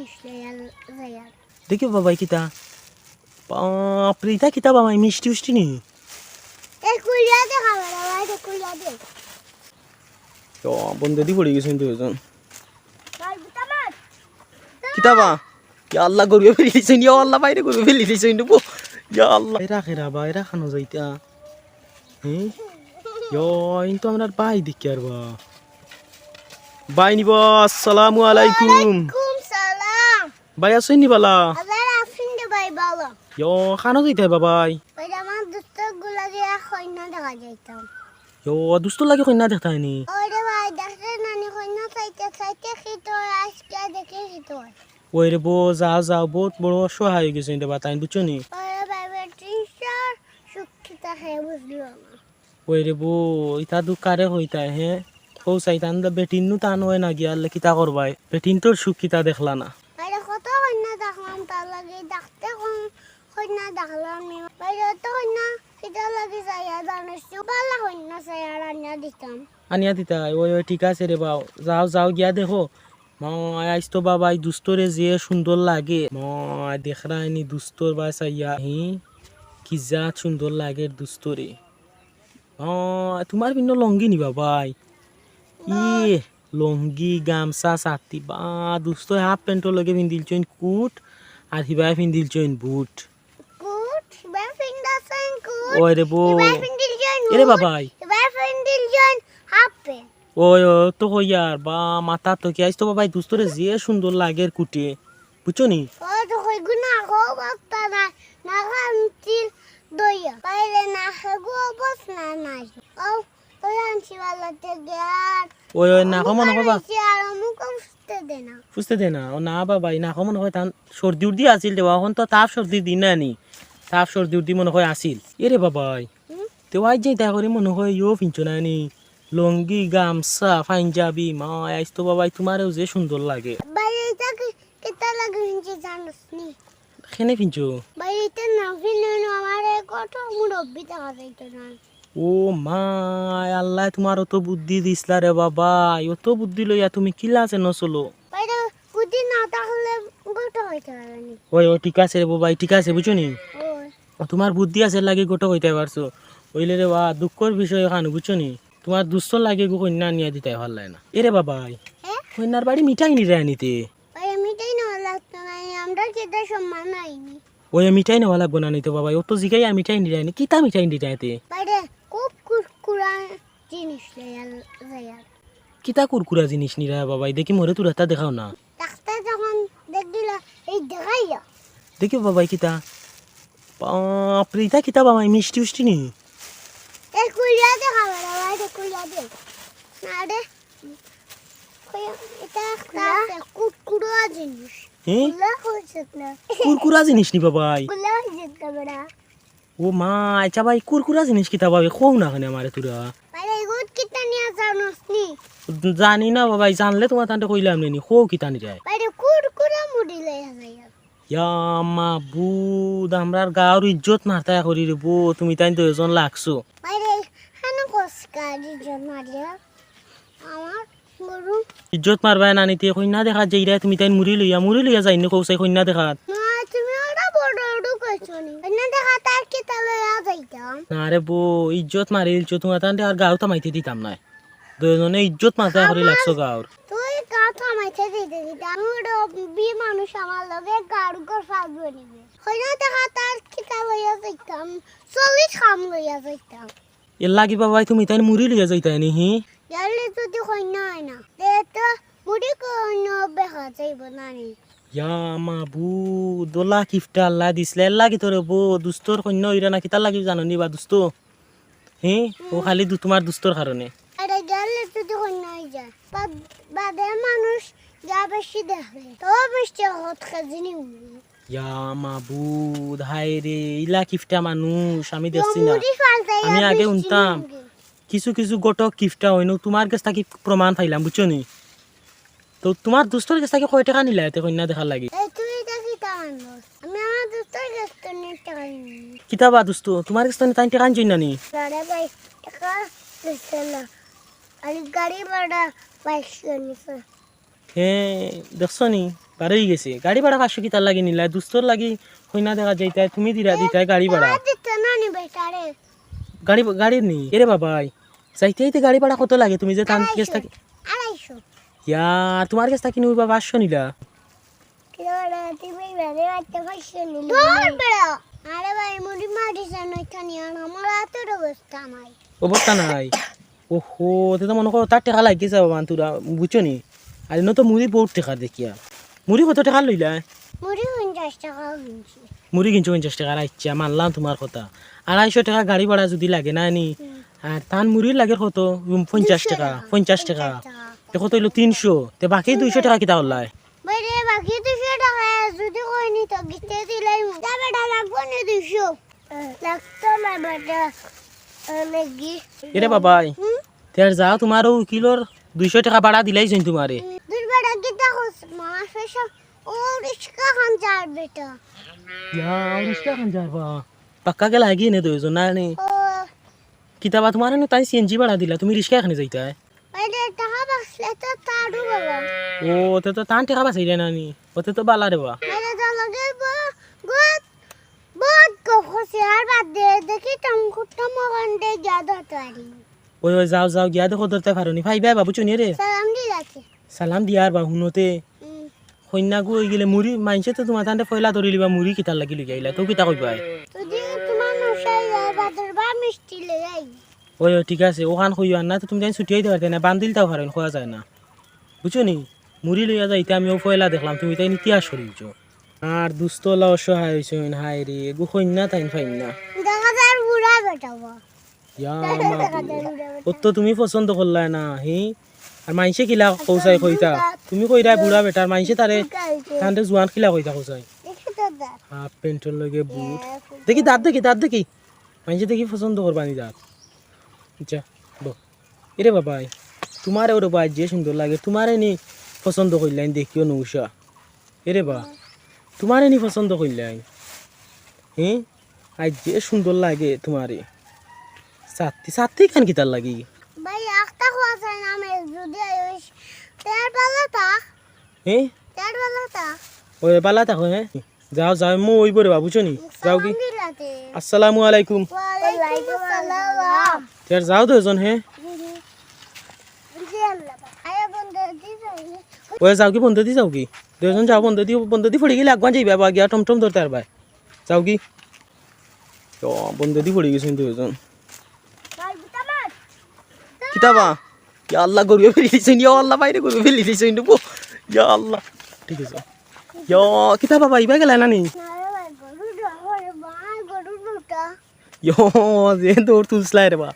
জিনিস লইয়া দেখি বাবাই কিতা বাপরে ইতা কিতা বাবাই মিষ্টি উষ্টি নি কুলিয়া দেখা বাবা কুলিয়া দে তো বন্ধ দি পড়ে গেছেন দুজন কিতা বা ইয়া আল্লাহ গরিবে ফেলি দিছেন ইয়া আল্লাহ বাইরে গরিবে ফেলি দিছেন বো ইয়া আল্লাহ এরা খেরা বা এরা খানো যাইতা হ্যাঁ ইয়া ইন তো আমরা বাই দেখি আর বা বাই নিব আসসালামু আলাইকুম সালাম বাই আসেন নি বালা আবার আফিন দে ভাই বাবা ইয়া খানো যাইতা বাবাই ওই আমার দুস্তগুলা দিয়ে কইনা দেখা যাইতাম ইয়া দুষ্ট লাগে কইনা দেখতা নি ওরে ভাই দেখতে নানি কইনা চাইতে খিতো আজকে দেখে খিতো ওই রে বো যাও যাও বহুত বড় অসহায় হয়ে গেছে এটা বাতাইন বুঝছো নি ওরে ভাই টিচার সুখিতা হে বুঝলো না ওই রে বো ইতা দুকারে হইতা হে কৌ চাইতান বেটিন নু টান হয় না গিয়া কিতা করবাই বেটিন তোর সুখ কিতা দেখলা না বাইরে কত কইনা দেখলাম তার লাগে দেখতে কইনা দেখলাম বাইরে তো কইনা খিতা লাগে যাইয়া জানিস ভালো কইনা যাইয়া রান্না দিতাম আনিয়া দিতা ওই ওই ঠিক আছে রে বাও যাও যাও গিয়া দেখো মই আইস তো বাবাই দুস্তরে যে সুন্দর লাগে মই দেখরাইনি দুস্তর বা চাইয়া হি কি যা সুন্দর লাগে দুস্তরে তোমার ভিন্ন লঙ্গি নি বাবাই ই লঙ্গি গামছা ছাতি বা দুস্ত হাফ প্যান্টর লগে পিন্ধিল চইন কুট আর হিবাই পিন্ধিল চইন বুট কুট হিবাই পিন্দাছেন কুট ওই রে বো হিবাই পিন্দিল জয়েন এরে বাবাই হিবাই পিন্দিল জয়েন হাফ প্যান্ট ওই তো কইয়ার বা মাথা তো কি আইস তো বাবাই দুস্তরে যে সুন্দর লাগে কুটে বুঝছো নি ও তো কই গুনা গো বাপ্পা না খান্তিল দইয়া বাইরে না গো বস না নাই ও তো আনছি বালাতে গিয়ার ওই ওই না কমন হবা আর মুখ ফুসতে দে না ও না বাবাই না কমন হয় তান সর্দি উর্দি আসিল দেওয়া এখন তো তাপ সর্দি দিন না নি তাপ সর্দি উর্দি মনে হয় আসিল এরে বাবাই তো আজ যাই তা করে মনে হয় ইও ফিনছো না নি লঙ্গি গামছা পাঞ্জাবি মা আইস তো বাবাই তোমারও যে সুন্দর লাগে বাইরেটা কেতা লাগে হিঞ্চি জানোস নি খেনে ফিনছো বাইরেটা না ফিলে আমারে কত মুরব্বি দেখা যাইতো না ও মা আল্লাহ তোমার অত বুদ্ধি দিসলা রে বাবা অত বুদ্ধি লইয়া তুমি কিলা আছে নচলো বাইরে বুদ্ধি না তাহলে গোটা হইতে পারেনি ওই ও ঠিক আছে রে বাবাই ঠিক আছে বুঝছো নি ওই তোমার বুদ্ধি আছে লাগে গোটা হইতে পারছো ওইলে রে বা দুঃখর বিষয় এখানে বুঝছো নি তোমার দুস্থ লাগে গো কন্যা নিয়ে দিতে ভাল লাগে না এরে বাবাই কন্যার বাড়ি মিঠাই নিরে আনিতে বাইরে মিটাই না লাগতো না আমরা কেটে সম্মান নাইনি ওই মিঠাই নেওয়া লাগবো না নিতে বাবাই অত জিগাই আর মিঠাই নিরে আনি কিতা মিঠাই নিরে আনিতে বাইরে খুব কুরকুরা জিনিস লইয়া কিতা কুরকুরা জিনিস নিরা বাবাই দেখি মরে তোর হাতা দেখাও না ডাক্তার যখন দেখদিল এই দেখাইয়া দেখি বাবাই কিতা বাপরে ইতা কিতা বাবাই মিষ্টি উষ্টি নি এই কুলিয়া দেখা বাবা এটা কুলিয়া দে না রে এটা কুরকুরা জিনিস হ্যাঁ কুলা হইছে না কুরকুরা জিনিস নি বাবাই কুলা হইছে কাবড়া ও মা আচ্ছা ভাই কুরকুরা জিনিস কিতা বাবাই খৌ না খানে আমারে তোরা বাইরে গুড কিটা নিয়া জানোস নি জানি না বাবাই জানলে তোমার তান্তে কইলাম নি খৌ কিতা নি যায় বাইরে কুরকুরা মুড়ি লইয়া যাইয়া ইয়া মা বুদ আমরার গাঁর ইজ্জত মারতা করি রে বো তুমি তাই তো এজন লাগছো বাইরে হানা কসকারি জমারিয়া আমার গরু ইজ্জত মারবাই না নিতে কন্যা দেখা যাইরা তুমি তাই মুড়ি লইয়া যাইনি কৌসাই কন্যা দেখাত মা তুমি ওরা বড় বড় কইছো নি না দেখা তার কি তালে যাইতাম না রে বো ইজ্জত মারিলছো তোমার তান্তে আর গাঁও থামাইতে দিতাম না দুজনে ইজ্জত মারতা করি লাগছো গাঁর তুই গা থামাইতে দিতে দিতে আমার বি মানুষ আমার লগে গাড়ু গর ফাগবে নিবে কইনা দেখা তার কি তালে যাইতাম 40 খাম লইয়া যাইতাম এর লাগি বাবাই তুমি তাই মুড়ি লইয়া যাইতাই নি হি ইয়ালে যদি কইনা হয় না দে তো মুড়ি কোন বেহা যাইব না নি ইয়া মা বু দোলা কিফটা আল্লাহ দিসলে এর লাগি তোরে বো দুস্তর কন্যা হইরা না কিতা লাগি জানো নি বা দুস্ত হে ও খালি তোমার দুস্তর কারণে আরে গেলে যদি কইনা হই যায় বাদে মানুষ যা বেশি দেখে তো বেশি হত খাজিনি ইয়া মা বু হাই রে ইলা কিফটা মানুষ আমি দেখছি না আমি আগে উনতাম কিছু কিছু গোটক কিফটা হইনো তোমার কাছ থেকে প্রমাণ পাইলাম বুঝছো নি তো তোমার দুস্তর কাছ থেকে কয় টাকা নিলা এতে কন্যা দেখার লাগি তুই দেখি তামানস আমি আমার দুটোর কাছ থেকে টাকা নিই কিতাবা দুস্ত তোমার কাছ থেকে তাই টাকা আনছই না নি আরে ভাই টাকা দিছিল আর গাড়ি ভাড়া 2200 নিছে হ্যাঁ দেখছো নি বারোই গেছে গাড়ি ভাড়া 500 কি তার লাগি নিলা দুস্তর লাগি কইনা দেখা যাইতাই তুমি দিতাই গাড়ি ভাড়া দিতে না নি বেটারে গাড়ি নি এরে বাবাই যাইতে গাড়ি ভাড়া কত লাগে তুমি যে তান কেস থাকি 250 ইয়া তোমার কাছ থেকে নিবা 500 নিলা কিলোড়া তুমি বেরে বাচ্চা ফাইছে নি দূর বেড়া আরে ভাই মুড়ি মারি জানো এখানে আমার হাতের অবস্থা নাই ওহো তো মনে করো তার টাকা লাগি যাবো বান্তুরা বুঝছো নি আর তো মুড়ি বহুত টাকা দেখিয়া মুড়ি কত টাকা লইলা মুড়ি 50 টাকা কিনছি মুড়ি কিনছো 50 টাকা আচ্ছা মানলাম তোমার কথা 250 টাকা গাড়ি ভাড়া যদি লাগে না নি আর তান মুড়ির লাগে কত 50 টাকা 50 টাকা কত হইলো 300 তে বাকি 200 টাকা কিতা হল্লাই বাইরে বাকি 200 টাকা যদি কইনি তো গিতে দিলাই দাবেটা লাগবো না 200 লাগতো না বেটা লাগি এরে বাবাই তের যাও তোমারও কিলোর 200 টাকা ভাড়া দিলাই যেন তোমারে দুই বেটা গিতা কস মাস পয়সা ও রিস্কা খান যার বেটা ইয়া রিস্কা খান যাবা পাক্কা কে লাগি নে দুইজন না নি ও কিতাবা তোমার নি তাই সিএনজি ভাড়া দিলা তুমি রিস্কা এখানে যাইতা বাইরে টাকা বাসলে তো তাড়ু বাবা ও তে তো তান টাকা বাঁচাইলে না নি ওতে তো বালা রে বা বাইরে তো লাগে বহুত বহুত কখসি আর বাদ দে দেখি টম কুটম গন্ডে জাদা তারি ওই যাও গিয়া দেখো ধরতে পারোনি ভাই বাবু চুনি রে সালাম দিলাছে সালাম দিয়ার বা হুনতে কন্যা গো গেলে মুড়ি মাইনছে তো তোমার তান্তে ফয়লা ধরি লিবা মুড়ি কিতার লাগি লই আইলা তো কিতা কইবাই যদি তোমার নসাই বাদর বা মিষ্টি লই আই ওই ঠিক আছে ওখান কইও না তো তুমি জানি ছুটি হইতে পারতে না বান্দিল তাও পারেন খোয়া যায় না বুঝছো নি মুড়ি লইয়া যাইতে আমিও ফয়লা দেখলাম তুমি তাই ইতিহাস করিছো আর দুস্তলা অসহায় হয়েছে হায় রে গো কন্যা তাইন ফাইন না দেখা যায় বুড়া বেটাবো ইয়া ও তো তুমি পছন্দ করলা না হি আর মাইনসে কিলা কৌসাই কইতা তুমি কইরা বুড়া বেটার মাইনসে তারে তান্তে জোয়ান কিলা কইতা কৌসাই দেখি তো দা হাফ প্যান্টের লগে বুট দেখি দাঁত দেখি মাইনসে দেখি পছন্দ করবানি দাঁত আচ্ছা বো এরে বাবাই তোমারে ওরে বাই যে সুন্দর লাগে তোমারে নি পছন্দ কইলাইন দেখিও নৌসা এরে বা তোমারে নি পছন্দ কইলাইন হ্যাঁ আজ যে সুন্দর লাগে তোমারে সাথী খান কি তার লাগি ভাই একটা খোয়া যায় না আমি যদি আইস তের পালা তা হ্যাঁ তের পালা তা ওই পালা থাকো হ্যাঁ যাও মো ওই বরে বাবু চনি যাও কি দিলাতে আসসালামু আলাইকুম ওয়ালাইকুম আসসালাম তের যাও তো এজন হ্যাঁ জি আল্লাহ আয়া বন্ধ দি যাই ওই যাও কি বন্ধ দি যাও কি দুজন যাও বন্ধ দি পড়ে গেলে আগুয়ান যাইবা বা গিয়া টমটম ধরতে আর ভাই যাও কি তো বন্ধ দি পড়ে গেছেন দুজন ভাই বুতামাত কিতাবা ইয়া আল্লাহ গরিবে ফেলি দিছেন ইয়া আল্লাহ বাইরে গরিবে ফেলি দিছেন দেবো ইয়া আল্লাহ ঠিক আছে ইয়া কিতাবা ভাই গেলা না নি না রে ভাই গরু ধরে ভাই গরু দুটা ইয়া যে দৌড় তুলসলাই রে বা